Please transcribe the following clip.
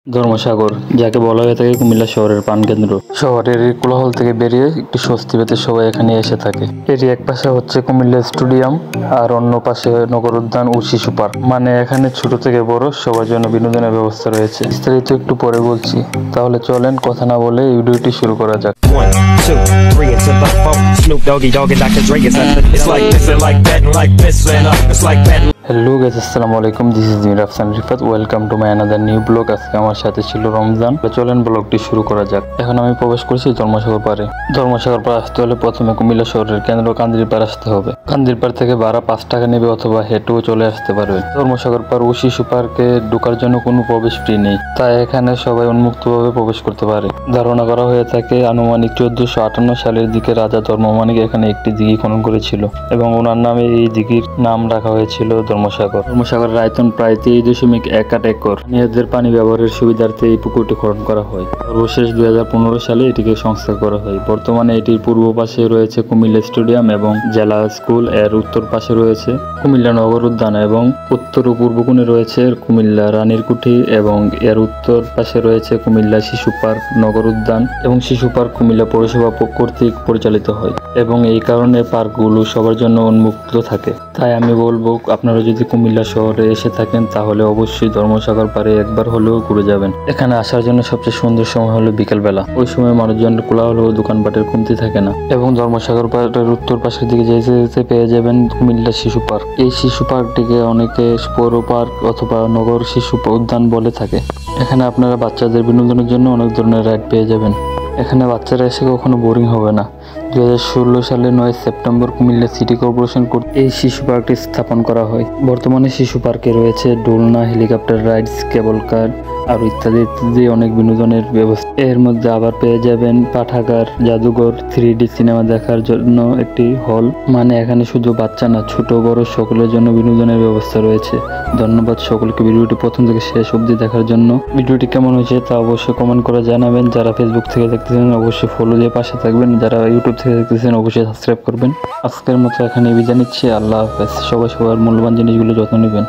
ধর্মসাগর, যাকে বলা হয়ে থাকে কুমিল্লা শহরের প্রাণকেন্দ্র। শহরের এই কোলাহল থেকে বেরিয়ে একটু স্বস্তি পেতে সবাই এখানে এসে থাকে। এরই এক পাশে হচ্ছে কুমিল্লা স্টেডিয়াম, আর অন্য পাশে নগর উদ্যান ও শিশু পার্ক। মানে এখানে ছোট থেকে বড় সবার জন্য বিনোদনের ব্যবস্থা রয়েছে। বিস্তারিত একটু পরে বলছি, তাহলে চলেন কথা না বলে এই ভিডিওটি শুরু করা যাক। 1, 2, 3 into the 4. Snoop Doggy Dogg and Dr. Dre is at the. It's like this and like that and like this and it's like that. Hello guys, আসসালামু আলাইকুম। This is Mir Afsan Rifat. Welcome to my another new blog. আজকে আমার সাথে ছিল রমজান। চলেন ব্লগটি শুরু করা যাক। এখন আমি প্রবেশ করছি ধর্মসাগর পাড়ে। ধর্মসাগর পাড় আসতে হলে প্রথমে কুমিল্লা শহরের কেন্দ্র কান্দিরপাড় আসতে হবে। কান্দিরপাড় থেকে ভাড়া 5 টাকা নেবে, অথবা হেঁটেও চলে আসতে পারবে। ধর্মসাগর পাড় ও শিশু পার্কে ঢোকার জন্য কোনো প্রবেশ ফি নেই, তাই এখানে সবাই উন্মুক্তভাবে প্রবেশ করতে পারে। ধারণা করা হয়ে থাকে আনুমানিক 1458 সালের দিকে রাজা ধর্মমানিক এখানে একটি দিঘি খনন করেছিল এবং ওনার নামে এই দিঘির নাম রাখা হয়েছিল ধর্মসাগর। ধর্মসাগরের আয়তন প্রায় 23.18 একর। মেয়েদের পানি ব্যবহারের সুবিধার্থে এই পুকুরটি খনন করা হয়। সর্বশেষ 2015 সালে এটিকে সংস্কার করা হয়। বর্তমানে এটির পূর্ব পাশে রয়েছে কুমিল্লা স্টেডিয়াম এবং জেলা স্কুল, এর উত্তর পাশে রয়েছে কুমিল্লা নগর উদ্যান এবং উত্তর ও পূর্ব কোণে রয়েছে কুমিল্লা রানীর কুঠি এবং এর উত্তর পাশে রয়েছে কুমিল্লা শিশু পার্ক নগর উদ্যান এবং শিশু পার্ক কুমিল্লা পৌরসভা কর্তৃক পরিচালিত হয় এবং এই কারণে পার্কগুলো সবার জন্য উন্মুক্ত থাকে। তাই আমি বলবো, আপনারা যদি কুমিল্লা শহরে এসে থাকেন তাহলে অবশ্যই ধর্মসাগর পাড়ে একবার হলেও ঘুরে যাবেন। এখানে আসার জন্য সবচেয়ে সুন্দর সময় হলো বিকেলবেলা। ওই সময় মানুষজন কোলাহল ও দোকানপাটের কমতি থাকে না। এবং ধর্মসাগর পাড়ের উত্তর পাশের দিকে যেতে যেতে পেয়ে যাবেন কুমিল্লা শিশু পার্ক। এই শিশু পার্কটিকে অনেকে পৌর পার্ক অথবা নগর শিশু উদ্যান বলে থাকে। এখানে আপনারা বাচ্চাদের বিনোদনের জন্য অনেক ধরনের রাইড পেয়ে যাবেন। এখানে বাচ্চারা এসে কখনো বোরিং হবে না। 2016 সালে 9 সেপ্টেম্বর কুমিল্লা সিটি কর্পোরেশন কর্তৃক এই শিশু পার্কটি স্থাপন করা হয়। বর্তমানে শিশু পার্কে রয়েছে দোলনা, হেলিকপ্টার রাইডস, কেবল কার আর ইত্যাদি ইত্যাদি অনেক বিনোদনের ব্যবস্থা। এর মধ্যে আবার পেয়ে যাবেন পাঠাগার, জাদুঘর, 3D সিনেমা দেখার জন্য একটি হল। মানে এখানে শুধু বাচ্চা না, ছোট বড় সকলের জন্য বিনোদনের ব্যবস্থা রয়েছে। ধন্যবাদ সকলকে ভিডিওটি প্রথম থেকে শেষ অবধি দেখার জন্য। ভিডিওটি কেমন হয়েছে তা অবশ্যই কমেন্ট করে জানাবেন। যারা ফেসবুক থেকে দেখতেছেন অবশ্যই ফলো দিয়ে পাশে থাকবেন। যারা ইউটিউব থেকে দেখতেছেন অবশ্যই সাবস্ক্রাইব করবেন। আজকের মতো এখানে বিদায় নিচ্ছি। আল্লাহ হাফেজ। সবাই সবার মূল্যবান জিনিসগুলো যত্ন নেবেন।